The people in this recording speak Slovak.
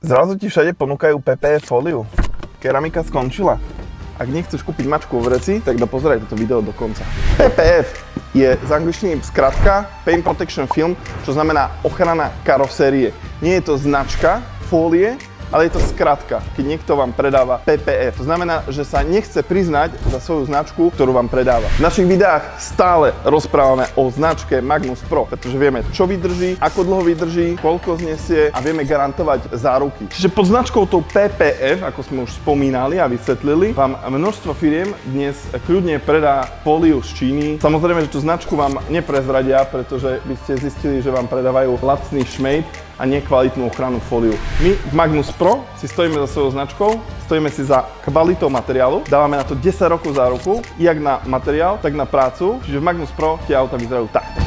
Zrazu ti všade ponúkajú PPF fóliu. Keramika skončila. Ak nechceš kúpiť mačku vo vreci, tak dopozeraj toto video do konca. PPF je z angličtiny skratka Paint Protection Film, čo znamená ochrana karosérie. Nie je to značka fólie, ale je to skratka, keď niekto vám predáva PPF. To znamená, že sa nechce priznať za svoju značku, ktorú vám predáva. V našich videách stále rozprávame o značke Magnus Pro, pretože vieme, čo vydrží, ako dlho vydrží, koľko znesie a vieme garantovať záruky. Čiže pod značkou tou PPF, ako sme už spomínali a vysvetlili, vám množstvo firiem dnes kľudne predá fóliu z Číny. Samozrejme, že tú značku vám neprezradia, pretože by ste zistili, že vám predávajú lacný šmejd a nekvalitnú ochrannú fóliu. My v Magnus Pro si stojíme za svojou značkou, stojíme si za kvalitou materiálu, dávame na to 10 rokov záruku, jak na materiál, tak na prácu, čiže v Magnus Pro tie auta vyzerajú takto.